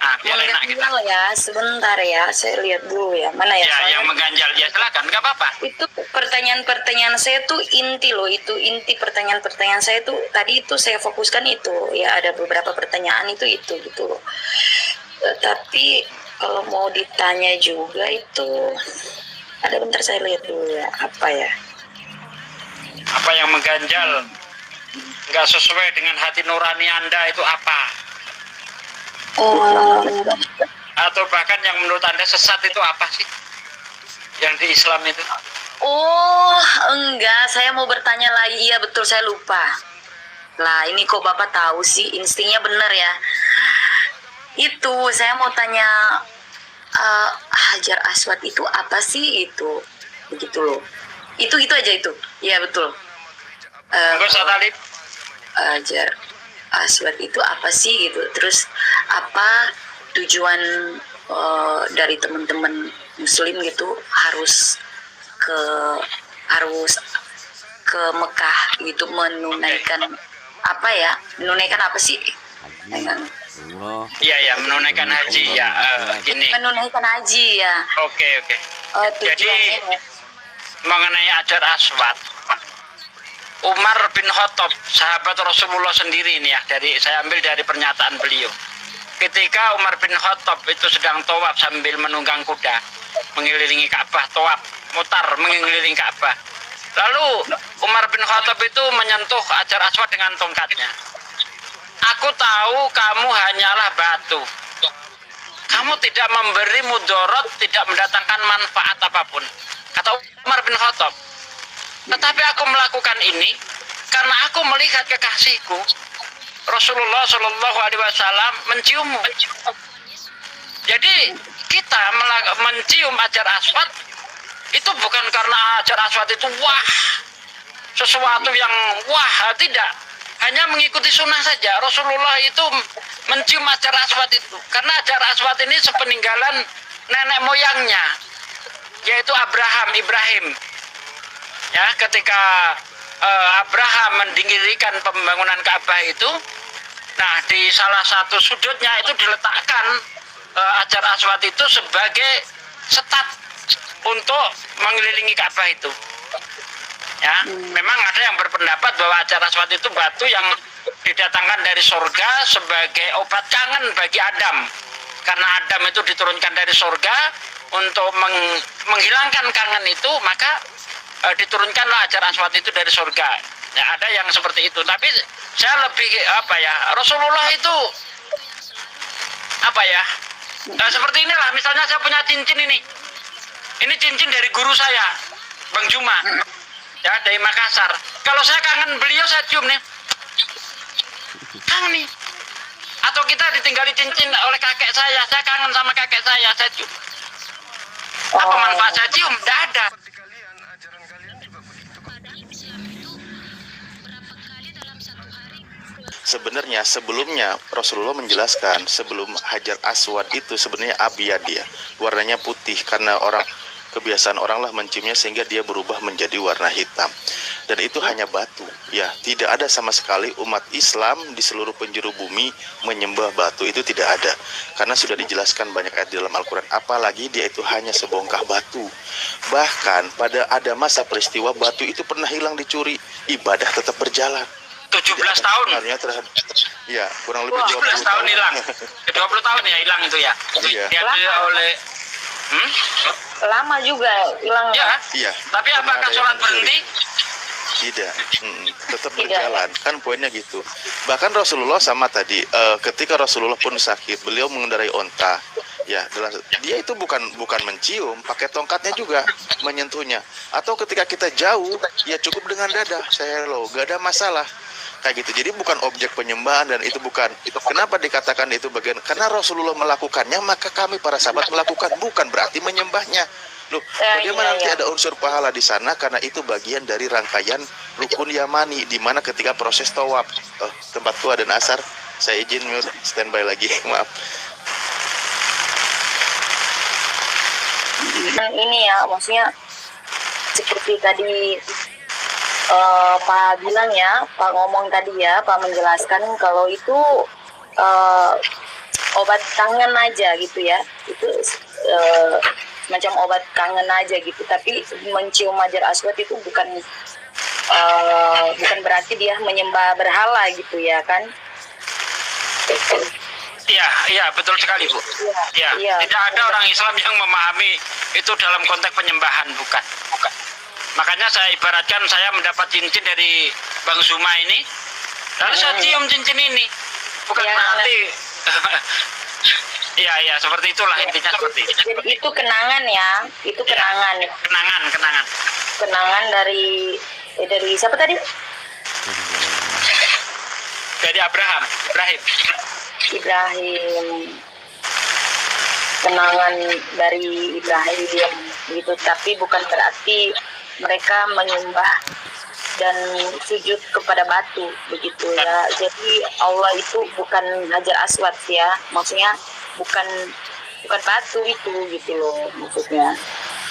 Ah, biar enak kita. Mengganjal ya, sebentar ya, saya lihat dulu ya, mana ya, Ya, soalnya yang mengganjal ya silakan, nggak apa-apa. itu pertanyaan-pertanyaan saya tuh inti loh, itu inti pertanyaan-pertanyaan saya tuh tadi itu saya fokuskan itu ya, ada beberapa pertanyaan itu gitu loh. Tapi kalau mau ditanya juga itu ada, bentar saya lihat dulu ya, apa ya. Apa yang mengganjal? Nggak sesuai dengan hati nurani Anda itu apa? Atau bahkan yang menurut Anda sesat itu apa sih? Yang di Islam itu? Oh, enggak, saya mau bertanya lagi. Iya betul, saya lupa. Lah, ini kok Bapak tahu sih, instingnya benar ya. Itu, saya mau tanya, Hajar Aswad itu apa sih itu? Begitu loh. Itu aja itu. Iya betul. Enggak usah tadi. Hajar Aswad itu apa sih gitu? Terus apa tujuan dari teman-teman Muslim gitu harus ke harus ke Mekah gitu menunaikan apa ya? Menunaikan apa sih? Allah. Iya ya, menunaikan haji ya. Gini. Menunaikan haji ya. Oke. Jadi Tujuannya. mengenai Hajar Aswad, Umar bin Khattab, sahabat Rasulullah sendiri ini ya, saya ambil dari pernyataan beliau. Ketika Umar bin Khattab itu sedang tawaf sambil menunggang kuda, mengelilingi Ka'bah, tawaf, mutar mengelilingi Ka'bah. Lalu Umar bin Khattab itu menyentuh Hajar Aswad dengan tongkatnya. Aku tahu kamu hanyalah batu. Kamu tidak memberi mudarat, tidak mendatangkan manfaat apapun. Kata Umar bin Khattab. Tetapi aku melakukan ini karena aku melihat kekasihku Rasulullah Shallallahu Alaihi Wasallam menciummu. Jadi kita mencium Hajar Aswad itu bukan karena Hajar Aswad itu wah, sesuatu yang wah, tidak. Hanya mengikuti sunnah saja. Rasulullah itu mencium Hajar Aswad itu karena Hajar Aswad ini sepeninggalan nenek moyangnya, yaitu Ibrahim. Ya, ketika Abraham mendirikan pembangunan Ka'bah itu, nah di salah satu sudutnya itu diletakkan Hajar Aswad itu sebagai setat untuk mengelilingi Ka'bah itu. Ya, memang ada yang berpendapat bahwa Hajar Aswad itu batu yang didatangkan dari surga sebagai obat kangen bagi Adam. Karena Adam itu diturunkan dari surga untuk menghilangkan kangen itu, maka diturunkanlah Hajar Aswad itu dari surga. Ya, ada yang seperti itu. Tapi saya lebih Rasulullah itu seperti inilah. Misalnya saya punya cincin ini cincin dari guru saya, Bang Juma, ya, dari Makassar. Kalau saya kangen beliau, saya cium nih, kangen nih. Atau kita ditinggali cincin oleh kakek saya kangen sama kakek saya cium. Apa manfaat saya cium? Tidak ada. Sebenarnya sebelumnya Rasulullah menjelaskan sebelum Hajar Aswad itu sebenarnya abiyad dia, warnanya putih karena kebiasaan orang lah menciumnya sehingga dia berubah menjadi warna hitam. Dan itu hanya batu. Ya, tidak ada sama sekali umat Islam di seluruh penjuru bumi menyembah batu, itu tidak ada. Karena sudah dijelaskan banyak ayat di dalam Al-Quran, apalagi dia itu hanya sebongkah batu. Bahkan ada masa peristiwa batu itu pernah hilang dicuri, ibadah tetap berjalan. 17 tahun. Ya, kurang lebih 17 tahun hilang. 20 tahun ya hilang itu ya. Iya. Diambil oleh Lama juga hilang. ya. Iya. Tapi Pernah apakah ada yang sholat mencuri. berhenti? Tidak, tetap Tidak. berjalan. Kan poinnya gitu. Bahkan Rasulullah sama tadi, ketika Rasulullah pun sakit, beliau mengendarai onta. Ya, dia itu bukan mencium, pakai tongkatnya juga menyentuhnya. Atau ketika kita jauh, ya cukup dengan dada. Gak ada masalah. Kayak gitu. Jadi bukan objek penyembahan dan itu bukan. Kenapa dikatakan itu bagian? Karena Rasulullah melakukannya, maka kami para sahabat melakukan. Bukan berarti menyembahnya. Loh, bagaimana nanti ada unsur pahala di sana? Karena itu bagian dari rangkaian rukun Yamani, di mana ketika proses tawaf. Tempat tua dan asar, saya izin mute, standby lagi, maaf. Ini ya, maksudnya seperti tadi Pak bilang ya, Pak ngomong tadi ya, Pak menjelaskan kalau itu obat kangen aja gitu ya, itu macam obat kangen aja gitu. Tapi mencium Hajar Aswad itu bukan berarti dia menyembah berhala gitu ya kan? Iya, betul sekali, Bu. Iya. Tidak ada orang Islam yang memahami itu dalam konteks penyembahan, bukan. Makanya saya ibaratkan saya mendapat cincin dari Bang Zuma ini, lalu saya cium cincin ini. Bukan Ya. berarti Iya, seperti itulah intinya seperti itu. Jadi itu kenangan ya, itu kenangan. Kenangan. Kenangan dari siapa tadi? Dari Ibrahim. Kenangan dari Ibrahim gitu, tapi bukan berarti mereka menyembah dan sujud kepada batu begitu ya. Jadi Allah itu bukan Hajar Aswad ya, maksudnya bukan batu itu gitu loh maksudnya.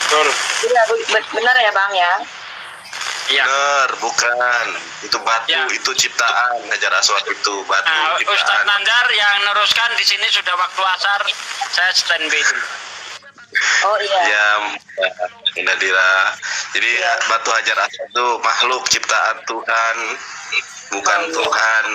Betul. Iya, benar ya Bang ya. Iya. Bener, bukan. Itu batu, Ya. itu ciptaan. Hajar Aswad itu batu Nah, Ustadz ciptaan. Nanjar yang neruskan di sini sudah waktu asar, saya standby dulu. Oh iya. Ya, Mbak Nadira. Jadi batu Hajar Aswad itu makhluk ciptaan Tuhan, bukan Oh, iya. Tuhan.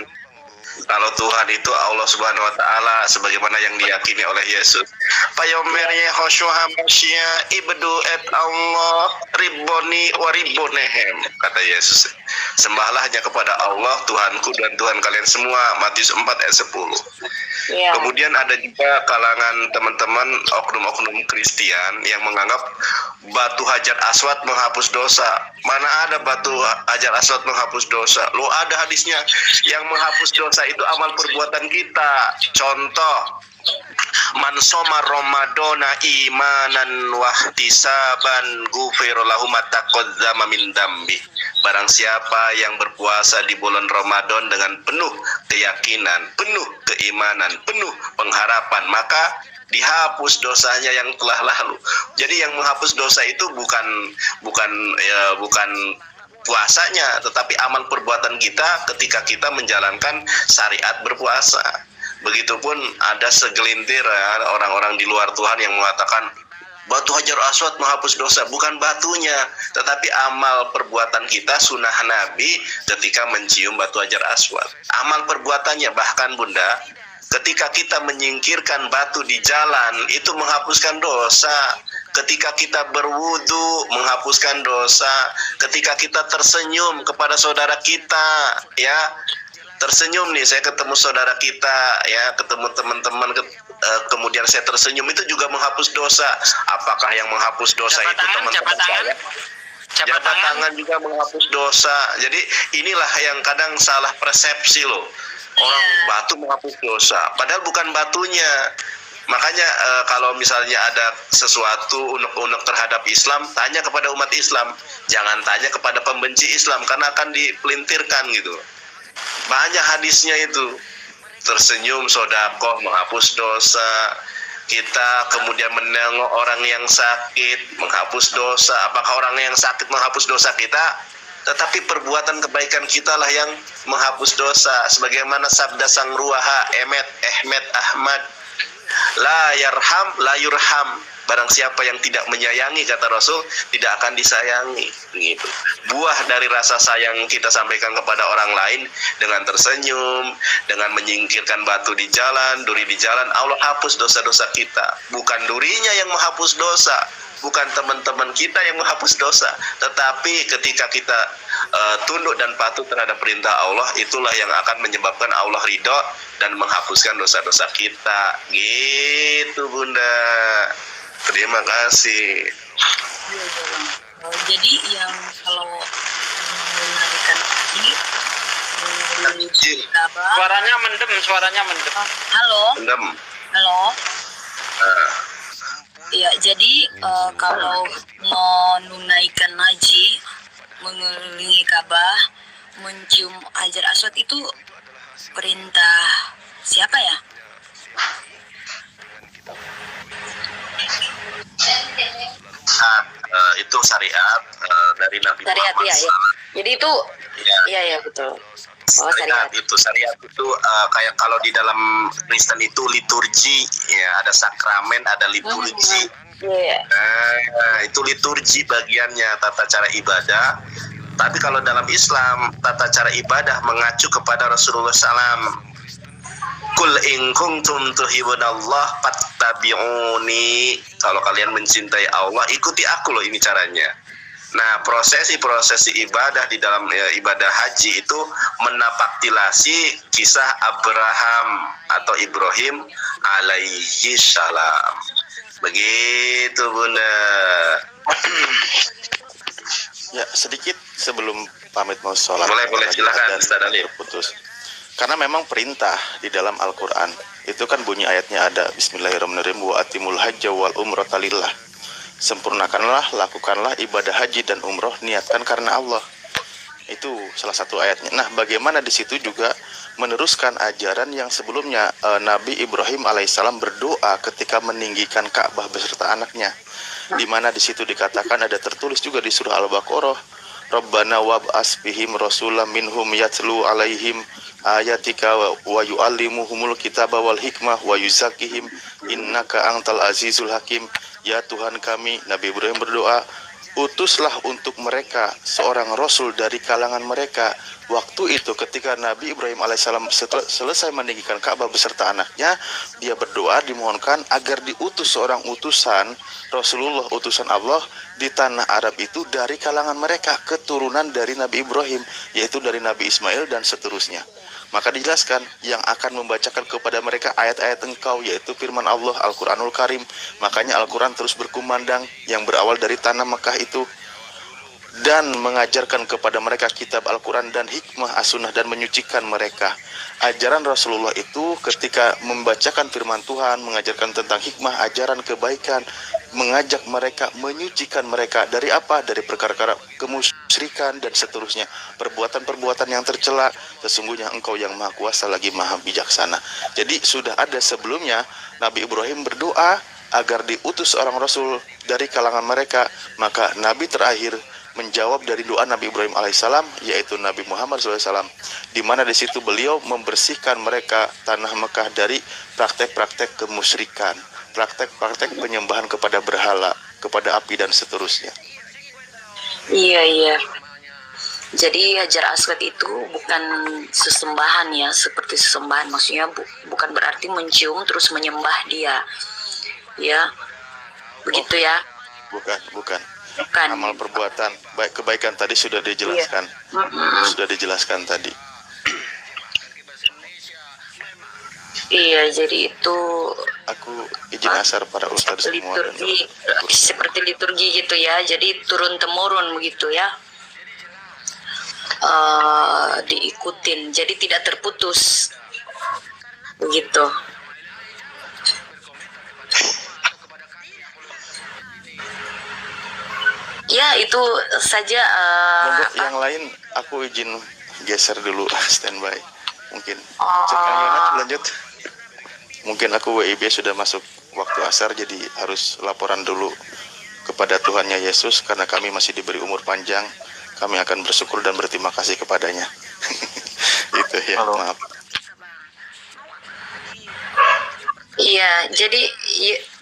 Kalau Tuhan itu Allah Subhanahu wa taala sebagaimana yang diyakini oleh Yesus. Payomernya Hoshua Masya ibdu et Allah ribboni wa ribbonehem, kata Yesus. Sembahlah hanya kepada Allah Tuhanku dan Tuhan kalian semua. Matius 4 ayat 10. Iya. Kemudian ada juga kalangan teman-teman oknum-oknum Kristen yang menganggap batu Hajar Aswad menghapus dosa. Mana ada batu Hajar Aswad menghapus dosa? Lo ada hadisnya, yang menghapus dosa itu amal perbuatan kita. Contoh, man soma Ramadana imanan wahtisaban ghufira lahu ma taqaddama min dambi. Barang siapa yang berpuasa di bulan Ramadan dengan penuh keyakinan, penuh keimanan, penuh pengharapan, maka dihapus dosanya yang telah lalu. Jadi yang menghapus dosa itu bukan puasanya, tetapi amal perbuatan kita ketika kita menjalankan syariat berpuasa. Begitupun ada segelintir orang-orang di luar Tuhan yang mengatakan batu Hajar Aswad menghapus dosa. Bukan batunya, tetapi amal perbuatan kita, sunnah Nabi ketika mencium batu Hajar Aswad. Amal perbuatannya, bahkan Bunda, ketika kita menyingkirkan batu di jalan itu menghapuskan dosa. Ketika kita berwudu menghapuskan dosa. Ketika kita tersenyum kepada saudara kita, ya, tersenyum nih, saya ketemu saudara kita, ya, ketemu teman-teman, kemudian saya tersenyum, itu juga menghapus dosa. Apakah yang menghapus dosa Jabat itu tangan, teman-teman jabat tangan. saya? Jabat tangan juga menghapus dosa. Jadi inilah yang kadang salah persepsi loh. Orang batu menghapus dosa, padahal bukan batunya. Makanya kalau misalnya ada sesuatu unek-unek terhadap Islam, tanya kepada umat Islam. Jangan tanya kepada pembenci Islam, karena akan dipelintirkan gitu. Banyak hadisnya itu. Tersenyum sodakoh menghapus dosa. Kita kemudian menengok orang yang sakit menghapus dosa. Apakah orang yang sakit menghapus dosa kita? Tetapi perbuatan kebaikan kita lah yang menghapus dosa. Sebagaimana sabda sang ruaha Ahmed Ahmad, la yarham la yurham. Barang siapa yang tidak menyayangi, kata Rasul, tidak akan disayangi. Begitu. Buah dari rasa sayang kita sampaikan kepada orang lain dengan tersenyum, dengan menyingkirkan batu di jalan, duri di jalan, Allah hapus dosa-dosa kita. Bukan durinya yang menghapus dosa, bukan teman-teman kita yang menghapus dosa, tetapi ketika kita tunduk dan patuh terhadap perintah Allah, itulah yang akan menyebabkan Allah ridho dan menghapuskan dosa-dosa kita. Gitu Bunda. Terima kasih. Jadi yang kalau menunaikan haji Ka'bah. Suaranya mendem. Halo. Bendem. Halo. Ya, jadi kalau menunaikan haji, mengelilingi Ka'bah, mencium Hajar Aswad itu perintah siapa ya? Itu syariat dari Nabi Syariat, Muhammad. ya, ya. Jadi itu, iya, ya, betul. Oh, syariat. Syariat itu kayak kalau di dalam Kristen itu liturgi, ya, ada sakramen, ada liturgi. Iya. Itu liturgi bagiannya, tata cara ibadah. Tapi kalau dalam Islam, tata cara ibadah mengacu kepada Rasulullah SAW. Kul in kuntum tuhibbunallah fattabi'uni. Kalau kalian mencintai Allah, ikuti aku loh, ini caranya. Nah, prosesi ibadah di dalam ibadah haji itu menapaktilasi kisah Abraham atau Ibrahim alaihi salam. Begitu Bunda. Ya, sedikit sebelum pamit mau sholat. Boleh, silakan, Dan Ustaz Ali. terputus. Karena memang perintah di dalam Al-Quran itu kan bunyi ayatnya ada Bismillahirrahmanirrahim wa atimul hajja wal umrata lillah. Sempurnakanlah, lakukanlah ibadah haji dan umroh, niatkan karena Allah. Itu salah satu ayatnya. Nah, bagaimana di situ juga meneruskan ajaran yang sebelumnya Nabi Ibrahim alaihissalam berdoa ketika meninggikan Ka'bah beserta anaknya. Di mana di situ dikatakan ada tertulis juga di surah Al-Baqarah, Rabbana wab'as bihim rasulam minhum yatlu alaihim ayatika wa yu'allimuhumul kitaba wal hikmah wa yuzakkihim innaka antal azizul hakim. Ya Tuhan kami, Nabi Ibrahim berdoa, utuslah untuk mereka seorang rasul dari kalangan mereka. Waktu itu ketika Nabi Ibrahim alaihissalam selesai meninggikan Ka'bah beserta anaknya, dia berdoa dimohonkan agar diutus seorang utusan Rasulullah, utusan Allah di tanah Arab itu dari kalangan mereka, keturunan dari Nabi Ibrahim, yaitu dari Nabi Ismail dan seterusnya. Maka dijelaskan yang akan membacakan kepada mereka ayat-ayat engkau, yaitu firman Allah Al-Quranul Karim. Makanya Al-Quran terus berkumandang yang berawal dari tanah Mekah itu, dan mengajarkan kepada mereka kitab Al-Quran dan hikmah as-sunnah, dan menyucikan mereka. Ajaran Rasulullah itu ketika membacakan firman Tuhan, mengajarkan tentang hikmah, ajaran kebaikan, mengajak mereka, menyucikan mereka dari apa? Dari perkara-perkara kemusyrikan dan seterusnya, perbuatan-perbuatan yang tercela. Sesungguhnya engkau yang maha kuasa lagi maha bijaksana. Jadi sudah ada sebelumnya Nabi Ibrahim berdoa agar diutus seorang Rasul dari kalangan mereka. Maka Nabi terakhir menjawab dari doa Nabi Ibrahim alaihissalam, yaitu Nabi Muhammad SAW, di mana di situ beliau membersihkan mereka tanah Mekah dari praktek-praktek kemusyrikan, praktek-praktek penyembahan kepada berhala, kepada api dan seterusnya. Iya. Jadi Hajar Aswad itu bukan sesembahan ya, seperti sesembahan, maksudnya bukan berarti mencium terus menyembah dia, ya, begitu ya? Bukan. Bukan. Amal perbuatan, baik kebaikan tadi sudah dijelaskan, sudah dijelaskan tadi. Iya, jadi itu Aku izin asar para ustadz semua. liturgi, seperti liturgi gitu ya. Jadi turun temurun begitu ya. Diikutin, jadi tidak terputus begitu. Ya itu saja. Monggo yang lain aku izin geser dulu, standby. Mungkin cek Kang Yonat lanjut. Mungkin aku WIB sudah masuk waktu asar, jadi harus laporan dulu kepada Tuhannya Yesus, karena kami masih diberi umur panjang. Kami akan bersyukur dan berterima kasih kepadanya. Itu ya. Halo. Maaf. Iya, jadi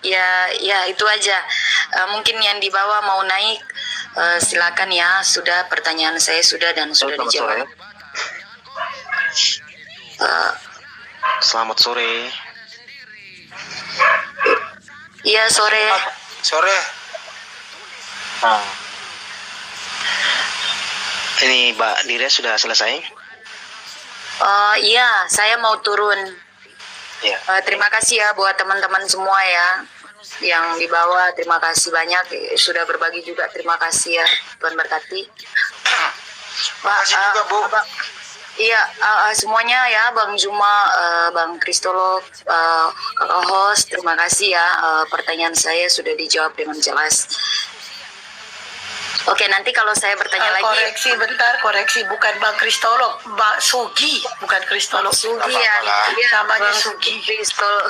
ya itu aja. Mungkin yang di bawah mau naik, silakan ya. Sudah, pertanyaan saya sudah dan sudah dijawab. Selamat sore. Iya, sore. Sore. Ini Mbak Dira sudah selesai? Iya, saya mau turun. Ya. Terima kasih ya buat teman-teman semua ya yang di bawah. Terima kasih banyak sudah berbagi juga. Terima kasih ya, Tuhan berkati. Pak, juga, Bu. Iya, semuanya ya, Bang Zuma, Bang Kristolog, Kakak host, terima kasih ya. Pertanyaan saya sudah dijawab dengan jelas. Oke, nanti kalau saya bertanya lagi. Koreksi, bukan Bang Kristolog, Mbak Sugi, bukan Kristolog. Sugi ya, namanya Bang Sugi. Kristolog.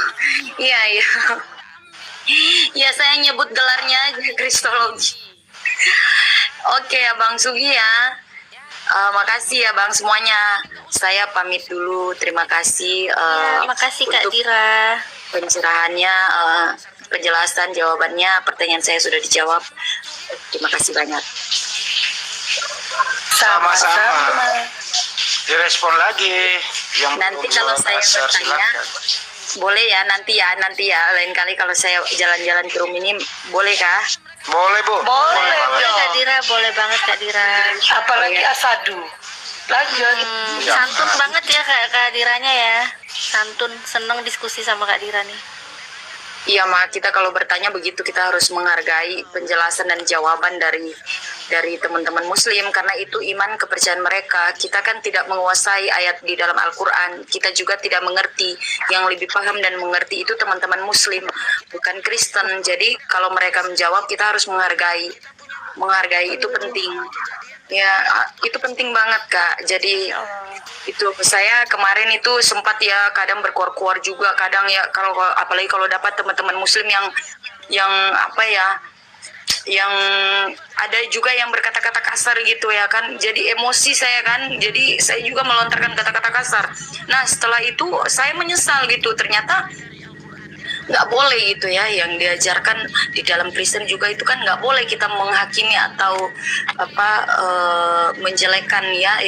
Iya. Ya, saya nyebut gelarnya aja Kristologi. Oke ya, Bang Sugi ya. Makasih ya Bang semuanya. Saya pamit dulu. Terima kasih. Makasih Kak untuk Dira. Pencerahannya, penjelasan, jawabannya. Pertanyaan saya sudah dijawab. Terima kasih banyak. Sama-sama. Direspon lagi. Yang Nanti belum kalau jawab saya asar, bertanya, silakan. boleh ya nanti ya. Lain kali kalau saya jalan-jalan ke room ini, boleh kah? Boleh, Bu. Boleh Boleh Kak dong. Dira, boleh banget Kak Dira. Apalagi asadu. Lanjut. Santun banget ya Kak Diranya ya. Santun, seneng diskusi sama Kak Dira nih. Iya, Mak, kita kalau bertanya begitu, kita harus menghargai penjelasan dan jawaban dari teman-teman muslim, karena itu iman kepercayaan mereka. Kita kan tidak menguasai ayat di dalam Al-Quran, kita juga tidak mengerti. Yang lebih paham dan mengerti itu teman-teman muslim, bukan Kristen. Jadi kalau mereka menjawab, kita harus menghargai itu penting. Ya, itu penting banget Kak. Jadi itu saya kemarin itu sempat ya kadang berkuar-kuar juga, kadang ya kalau apalagi kalau dapat teman-teman muslim yang apa ya, yang ada juga yang berkata-kata kasar gitu ya kan, jadi emosi saya kan, jadi saya juga melontarkan kata-kata kasar. Nah setelah itu saya menyesal gitu, ternyata nggak boleh gitu ya, yang diajarkan di dalam Kristen juga itu kan nggak boleh kita menghakimi atau menjelekkan ya,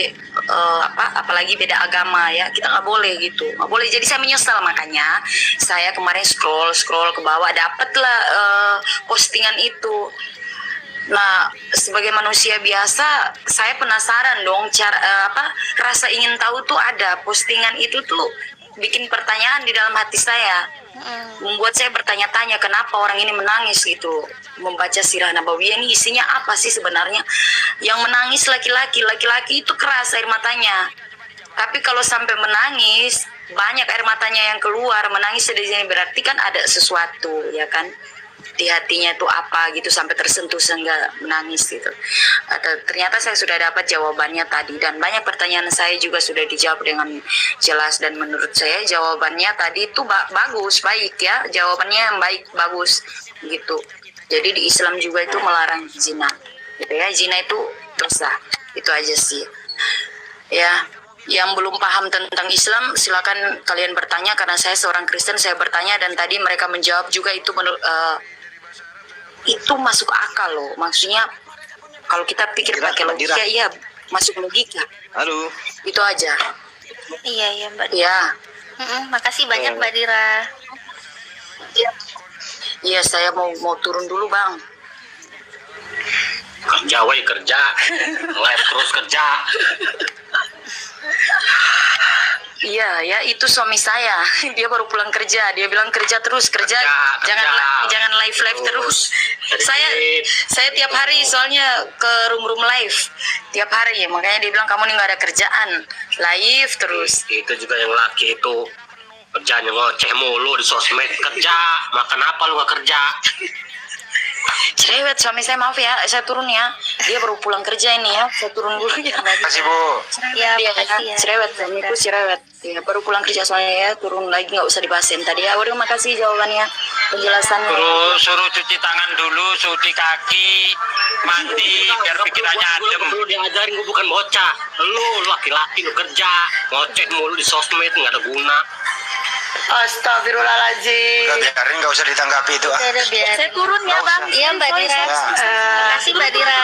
apalagi beda agama ya, kita nggak boleh gitu, nggak boleh. Jadi saya menyesal, makanya saya kemarin scroll ke bawah, dapatlah postingan itu. Nah, sebagai manusia biasa, saya penasaran dong, rasa ingin tahu tuh ada. Postingan itu tuh bikin pertanyaan di dalam hati saya, membuat saya bertanya-tanya kenapa orang ini menangis gitu, membaca sirah nabawiyah ini isinya apa sih sebenarnya. Yang menangis laki-laki itu keras air matanya, tapi kalau sampai menangis banyak air matanya yang keluar, menangis di sini berarti kan ada sesuatu ya kan di hatinya itu apa gitu, sampai tersentuh sehingga menangis gitu. Ternyata saya sudah dapat jawabannya tadi, dan banyak pertanyaan saya juga sudah dijawab dengan jelas, dan menurut saya jawabannya tadi itu baik ya, jawabannya yang bagus gitu. Jadi di Islam juga itu melarang zina gitu ya, zina itu dosa, itu aja sih ya. Yang belum paham tentang Islam silakan kalian bertanya, karena saya seorang Kristen, saya bertanya dan tadi mereka menjawab juga. Itu masuk akal loh, maksudnya kalau kita pikir pakai logika, iya masuk logika. Halo. Itu aja. Iya Mbak. Ya. Makasih banyak Mbak Dira. Iya, saya mau turun dulu Bang. Kerja woi, kerja. Live terus kerja. Iya ya, itu suami saya. Dia baru pulang kerja. Dia bilang kerja terus, kerja. Jangan live terus. Saya tiap hari soalnya ke room live tiap hari, makanya dia bilang kamu nih nggak ada kerjaan, live terus. Itu juga yang laki itu kerjanya ngoceh mulu di sosmed. Kerja, makan apa lu nggak kerja? Cerewet suami saya, maaf ya, saya turun ya. Dia baru pulang kerja ini ya, saya turun dulu ya. Terima kasih Bu. Ya, Dia makasih ya. cerewet, suamiku cerewet. Ya, baru pulang kerja soalnya ya, turun lagi, nggak usah dibahasin tadi ya. Waduh, makasih jawabannya, penjelasannya. Suruh cuci tangan dulu, cuci kaki, mandi biar pikirannya adem. Lu diajarin, gue bukan bocah. Lu laki-laki lu kerja, ngoceh mulu di sosmed nggak ada guna. Astagfirullahaladzim. Biarin, nggak usah ditanggapi itu. Udah biar. Saya turun ya Bang. Iya Mbak Dira. Makasih Mbak Dira.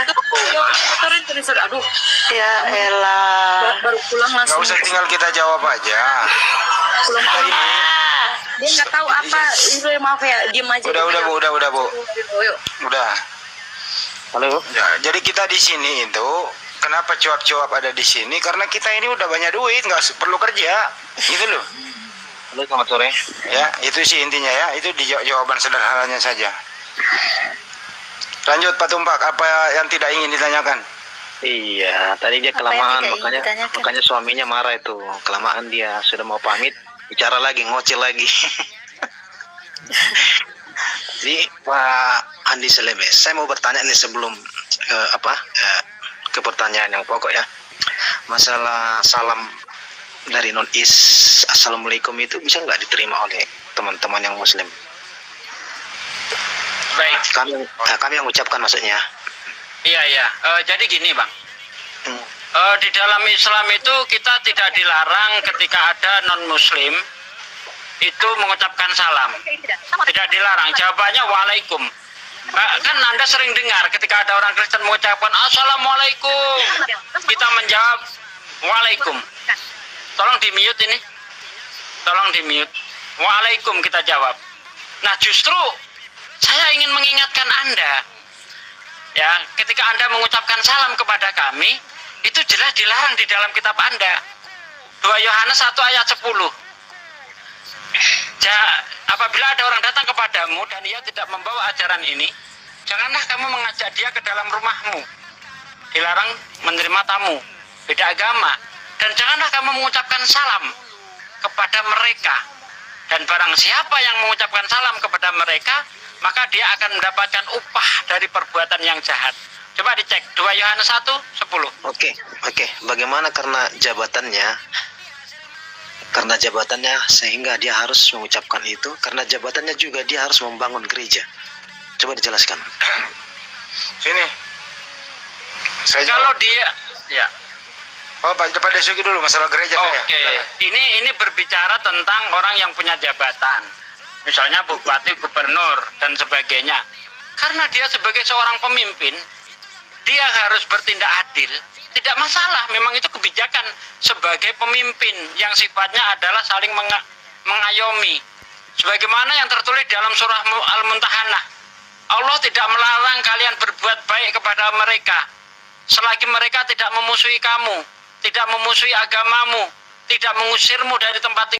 Turun. Aduh, Ya elah. baru pulang Nggak langsung. usah, tinggal kita jawab aja. Pulang. Dia nggak tahu apa. Itu maaf ya, diem aja. Udah Bu. Yuk. Udah. Halo. Ya, jadi kita di sini itu kenapa cuap-cuap ada di sini? Karena kita ini udah banyak duit, nggak perlu kerja, gitu loh. Halo, selamat sore. Ya, itu sih intinya ya. Itu jawaban sederhananya saja. Lanjut Pak Tumpak, apa yang tidak ingin ditanyakan? Iya, tadi dia Apa yang kelamaan, tidak ingin ditanyakan? makanya suaminya marah itu. Kelamaan dia sudah mau pamit, bicara lagi, ngoceh lagi. Jadi Pak Andi Selebes, saya mau bertanya nih sebelum ke pertanyaan yang pokok ya. Masalah salam dari non-is, assalamualaikum, itu bisa nggak diterima oleh teman-teman yang muslim? Baik. Kami yang ucapkan maksudnya. Iya. Jadi gini Bang. Di dalam Islam itu kita tidak dilarang ketika ada non-muslim itu mengucapkan salam. Tidak dilarang. Jawabannya waalaikum. Kan Anda sering dengar ketika ada orang Kristen mengucapkan assalamualaikum, kita menjawab waalaikum. Tolong di mute ini. Tolong di mute. Waalaikum kita jawab. Nah justru saya ingin mengingatkan Anda, ya, ketika Anda mengucapkan salam kepada kami, itu jelas dilarang di dalam kitab Anda. 2 Yohanes 1 ayat 10. Apabila ada orang datang kepadamu dan ia tidak membawa ajaran ini, janganlah kamu mengajak dia ke dalam rumahmu. Dilarang menerima tamu beda agama. Dan janganlah kamu mengucapkan salam kepada mereka. Dan barang siapa yang mengucapkan salam kepada mereka, maka dia akan mendapatkan upah dari perbuatan yang jahat. Coba dicek 2 Yohanes 1:10. Oke. Bagaimana karena jabatannya sehingga dia harus mengucapkan itu, karena jabatannya juga dia harus membangun gereja. Coba dijelaskan. Sini. Saya Kalau jawab. dia, ya. Oh, Pak Dasuki dulu masalah gereja saya. Oke, ini berbicara tentang orang yang punya jabatan, misalnya bupati, gubernur dan sebagainya. Karena dia sebagai seorang pemimpin, dia harus bertindak adil. Tidak masalah, memang itu kebijakan sebagai pemimpin yang sifatnya adalah saling mengayomi. Sebagaimana yang tertulis dalam surah Al-Mumtahanah, Allah tidak melarang kalian berbuat baik kepada mereka selagi mereka tidak memusuhi kamu, tidak memusuhi agamamu, tidak mengusirmu dari tempat tinggal.